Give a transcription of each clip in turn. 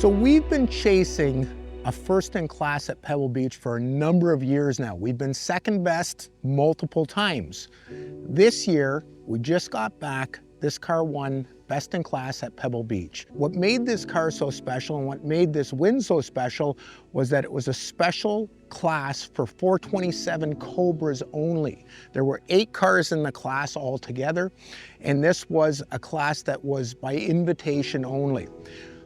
So we've been chasing a first in class at Pebble Beach for a number of years now. We've been second best multiple times. This year, we just got back. This car won best in class at Pebble Beach. What made this car so special and what made this win so special was that it was a special class for 427 Cobras only. There were 8 cars in the class altogether, and this was a class that was by invitation only.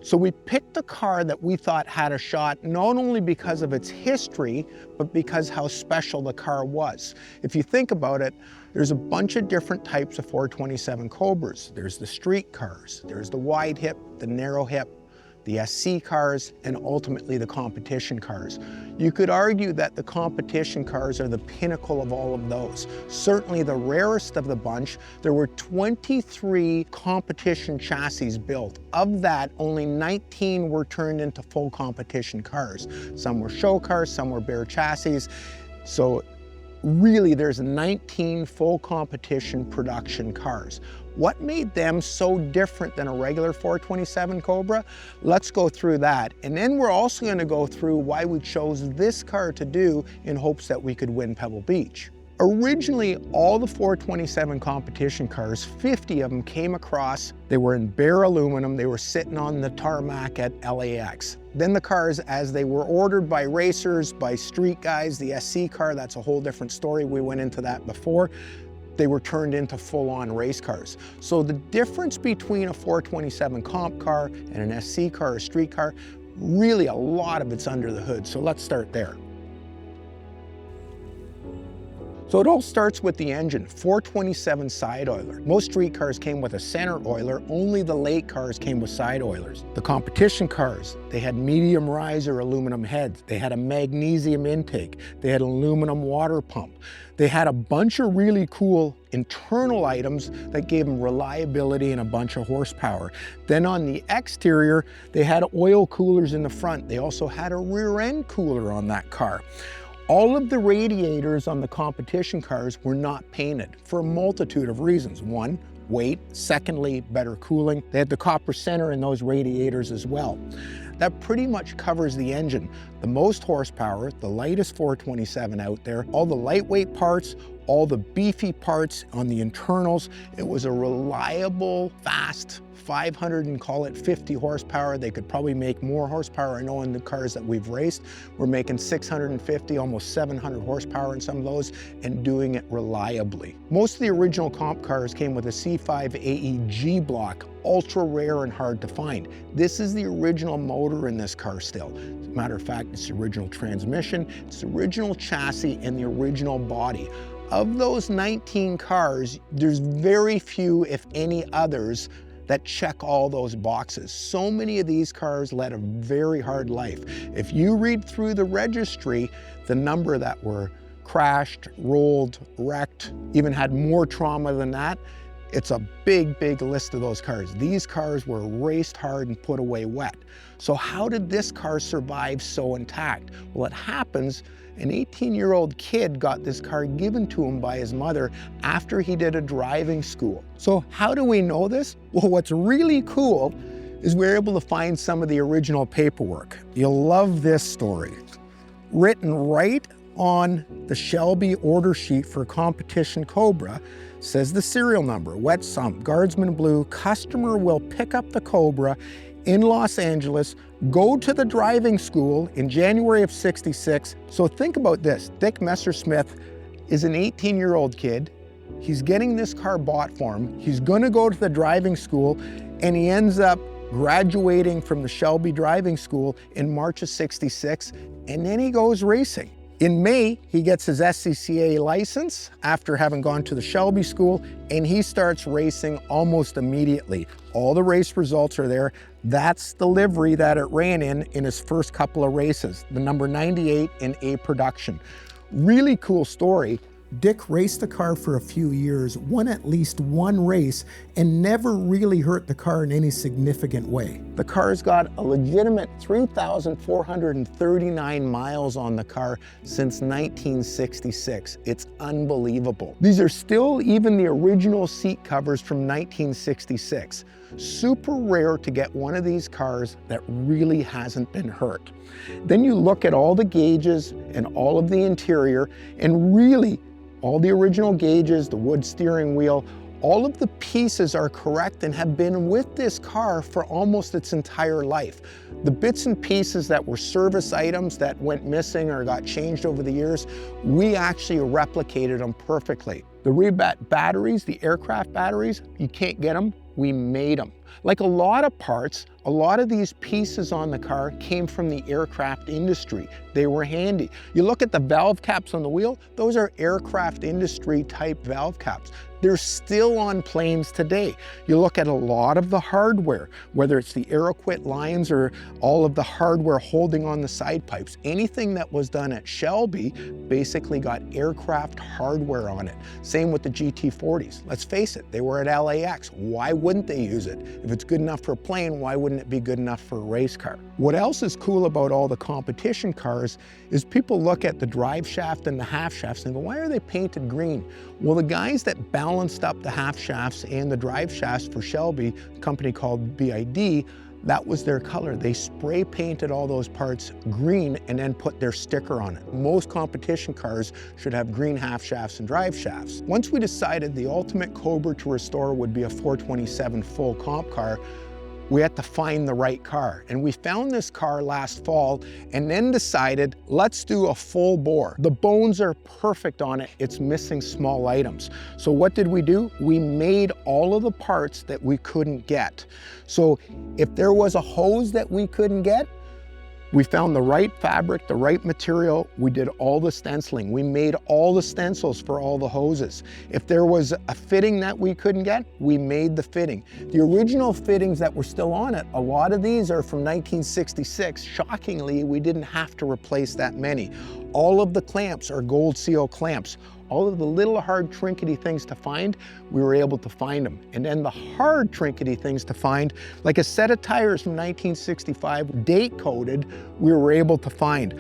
So we picked a car that we thought had a shot, not only because of its history, but because how special the car was. If you think about it, there's a bunch of different types of 427 Cobras. There's the street cars, there's the wide hip, the narrow hip, the SC cars, and ultimately the competition cars. You could argue that the competition cars are the pinnacle of all of those. Certainly the rarest of the bunch. There were 23 competition chassis built. Of that, only 19 were turned into full competition cars. Some were show cars, some were bare chassis. So really, there's 19 full competition production cars. What made them so different than a regular 427 Cobra? Let's go through that. And then we're also going to go through why we chose this car to do in hopes that we could win Pebble Beach. Originally, all the 427 competition cars, 50 of them came across. They were in bare aluminum. They were sitting on the tarmac at LAX. Then the cars, as they were ordered by racers, by street guys, the SC car, that's a whole different story. We went into that before. They were turned into full-on race cars. So the difference between a 427 comp car and an SC car or street car, really a lot of it's under the hood. So let's start there. So it all starts with the engine, 427 side oiler. Most street cars came with a center oiler, only the late cars came with side oilers. The competition cars, they had medium riser aluminum heads. They had a magnesium intake. They had an aluminum water pump. They had a bunch of really cool internal items that gave them reliability and a bunch of horsepower. Then on the exterior, they had oil coolers in the front. They also had a rear end cooler on that car. All of the radiators on the competition cars were not painted for a multitude of reasons. One, weight. Secondly, better cooling. They had the copper center in those radiators as well. That pretty much covers the engine. The most horsepower, the lightest 427 out there, all the lightweight parts, all the beefy parts on the internals. It was a reliable, fast 500 and call it 50 horsepower. They could probably make more horsepower. I know in the cars that we've raced, we're making 650, almost 700 horsepower in some of those and doing it reliably. Most of the original comp cars came with a C5 AEG block, ultra rare and hard to find. This is the original motor in this car still. As a matter of fact, it's the original transmission, it's the original chassis and the original body. Of those 19 cars, there's very few, if any others, that check all those boxes. So many of these cars led a very hard life. If you read through the registry, the number that were crashed, rolled, wrecked, even had more trauma than that, it's a big, big list of those cars. These cars were raced hard and put away wet. So how did this car survive so intact? Well, it happens, an 18-year-old kid got this car given to him by his mother after he did a driving school. So how do we know this? Well, what's really cool is we're able to find some of the original paperwork. You'll love this story. Written right on the Shelby order sheet for Competition Cobra says the serial number, wet sump, guardsman blue, customer will pick up the Cobra in Los Angeles, go to the driving school in January of '66. So think about this, Dick Messersmith is an 18-year-old kid. He's getting this car bought for him. He's gonna go to the driving school and he ends up graduating from the Shelby driving school in March of '66, and then he goes racing. In May, he gets his SCCA license after having gone to the Shelby school, and he starts racing almost immediately. All the race results are there. That's the livery that it ran in his first couple of races, the number 98 in A production. Really cool story. Dick raced the car for a few years, won at least one race, and never really hurt the car in any significant way. The car's got a legitimate 3,439 miles on the car since 1966. It's unbelievable. These are still even the original seat covers from 1966. Super rare to get one of these cars that really hasn't been hurt. Then you look at all the gauges and all of the interior, and really all the original gauges, the wood steering wheel, all of the pieces are correct and have been with this car for almost its entire life. The bits and pieces that were service items that went missing or got changed over the years, we actually replicated them perfectly. The rebat batteries, the aircraft batteries, you can't get them, we made them. Like a lot of parts, a lot of these pieces on the car came from the aircraft industry. They were handy. You look at the valve caps on the wheel, those are aircraft industry type valve caps. They're still on planes today. You look at a lot of the hardware, whether it's the Aeroquit lines or all of the hardware holding on the side pipes. Anything that was done at Shelby basically got aircraft hardware on it. Same with the GT40s. Let's face it, they were at LAX. Why wouldn't they use it? If it's good enough for a plane, why wouldn't it be good enough for a race car? What else is cool about all the competition cars is people look at the drive shaft and the half shafts and go, why are they painted green? Well, the guys that balanced up the half shafts and the drive shafts for Shelby, a company called BID, that was their color. They spray painted all those parts green and then put their sticker on it. Most competition cars should have green half shafts and drive shafts. Once we decided the ultimate Cobra to restore would be a 427 full comp car, we had to find the right car. And we found this car last fall and then decided, let's do a full bore. The bones are perfect on it, it's missing small items. So what did we do? We made all of the parts that we couldn't get. So if there was a hose that we couldn't get, we found the right fabric, the right material. We did all the stenciling. We made all the stencils for all the hoses. If there was a fitting that we couldn't get, we made the fitting. The original fittings that were still on it, a lot of these are from 1966. Shockingly, we didn't have to replace that many. All of the clamps are gold seal clamps. All of the little hard trinkety things to find, we were able to find them. And then the hard trinkety things to find, like a set of tires from 1965, date coded, we were able to find.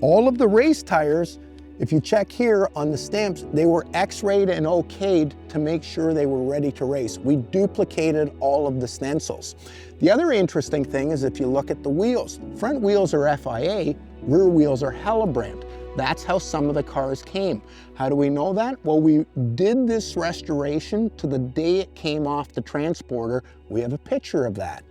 All of the race tires, if you check here on the stamps, they were x-rayed and okayed to make sure they were ready to race. We duplicated all of the stencils. The other interesting thing is if you look at the wheels, front wheels are FIA, rear wheels are Hellebrand. That's how some of the cars came. How do we know that? Well, we did this restoration to the day it came off the transporter. We have a picture of that.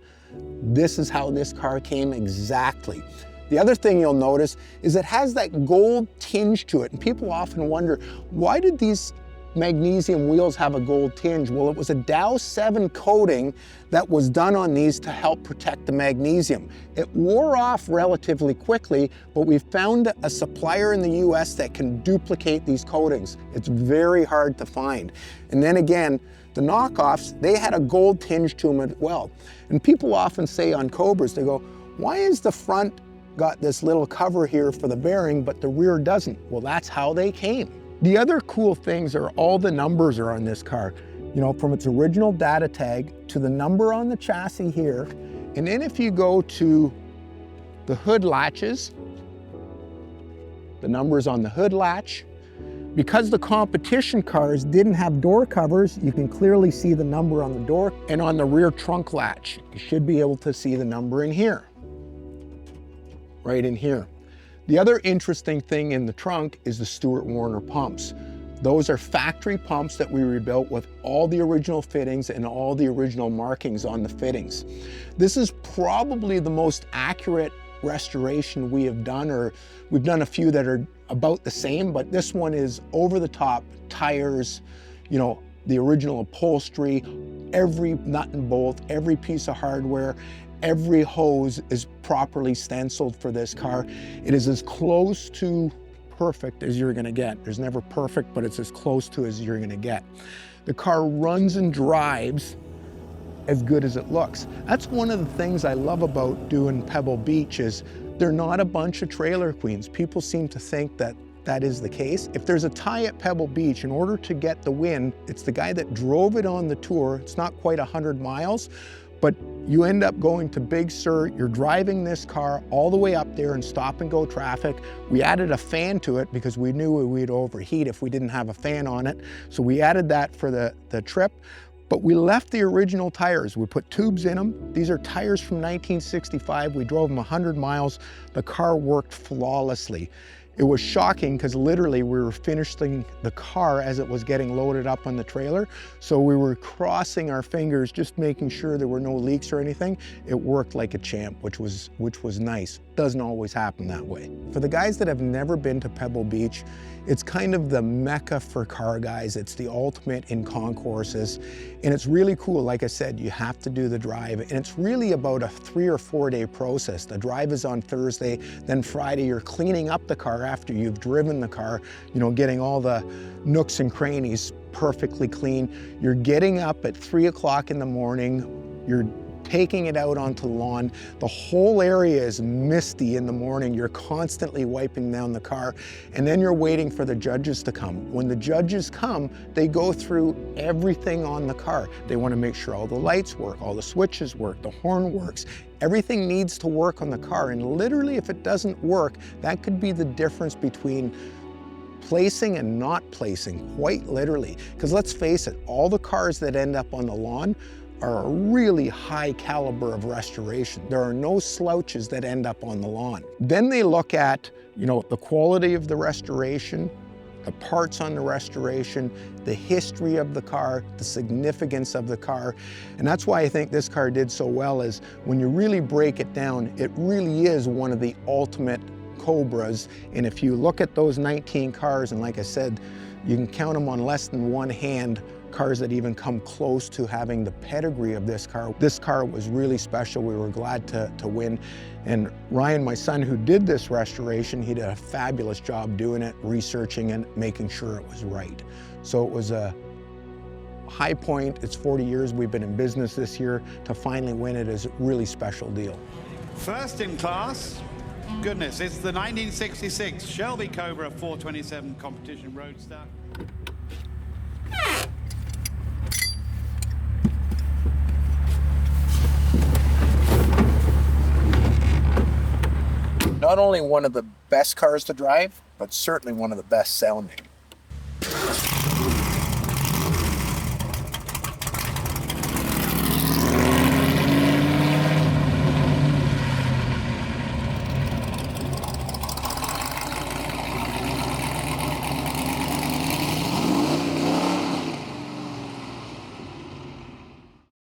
This is how this car came exactly. The other thing you'll notice is it has that gold tinge to it. And people often wonder, why did these magnesium wheels have a gold tinge? Well, it was a Dow 7 coating that was done on these to help protect the magnesium. It wore off relatively quickly, but we found a supplier in the US that can duplicate these coatings. It's very hard to find. And then again, the knockoffs, they had a gold tinge to them as well. And people often say on Cobras, they go, why is the front got this little cover here for the bearing, but the rear doesn't? Well, that's how they came. The other cool things are all the numbers are on this car. You know, from its original data tag to the number on the chassis here. And then if you go to the hood latches, the numbers on the hood latch. Because the competition cars didn't have door covers, you can clearly see the number on the door. And on the rear trunk latch, you should be able to see the number in here, right in here. The other interesting thing in the trunk is the Stewart Warner pumps. Those are factory pumps that we rebuilt with all the original fittings and all the original markings on the fittings. This is probably the most accurate restoration we have done, or we've done a few that are about the same, but this one is over the top, tires, you know, the original upholstery, every nut and bolt, every piece of hardware, every hose is properly stenciled for this car. It is as close to perfect as you're gonna get. There's never perfect, but it's as close to as you're gonna get. The car runs and drives as good as it looks. That's one of the things I love about doing Pebble Beach is they're not a bunch of trailer queens. People seem to think that that is the case. If there's a tie at Pebble Beach, in order to get the win, it's the guy that drove it on the tour. It's not quite 100 miles, but you end up going to Big Sur, you're driving this car all the way up there in stop and go traffic. We added a fan to it because we knew we'd overheat if we didn't have a fan on it. So we added that for the trip. But we left the original tires. We put tubes in them. These are tires from 1965. We drove them 100 miles. The car worked flawlessly. It was shocking because literally we were finishing the car as it was getting loaded up on the trailer. So we were crossing our fingers, just making sure there were no leaks or anything. It worked like a champ, which was nice. Doesn't always happen that way. For the guys that have never been to Pebble Beach, it's kind of the mecca for car guys. It's the ultimate in concourses. And it's really cool. Like I said, you have to do the drive. And it's really about a 3 or 4 day process. The drive is on Thursday, then Friday you're cleaning up the car after you've driven the car, you know, getting all the nooks and crannies perfectly clean. You're getting up at 3 o'clock in the morning. You're taking it out onto the lawn. The whole area is misty in the morning. You're constantly wiping down the car, and then you're waiting for the judges to come. When the judges come, they go through everything on the car. They want to make sure all the lights work, all the switches work, the horn works. Everything needs to work on the car, and literally if it doesn't work, that could be the difference between placing and not placing, quite literally. Because let's face it, all the cars that end up on the lawn are a really high caliber of restoration. There are no slouches that end up on the lawn. Then they look at, you know, the quality of the restoration, the parts on the restoration, the history of the car, the significance of the car. And that's why I think this car did so well, is when you really break it down, it really is one of the ultimate Cobras. And if you look at those 19 cars, and like I said, you can count them on less than one hand, cars that even come close to having the pedigree of this car. This car was really special. We were glad to win. And Ryan, my son, who did this restoration, he did a fabulous job doing it, researching and making sure it was right. So it was a high point. It's 40 years we've been in business this year. To finally win it is a really special deal. First in class, goodness, it's the 1966 Shelby Cobra 427 Competition Roadster. Not only one of the best cars to drive, but certainly one of the best sounding.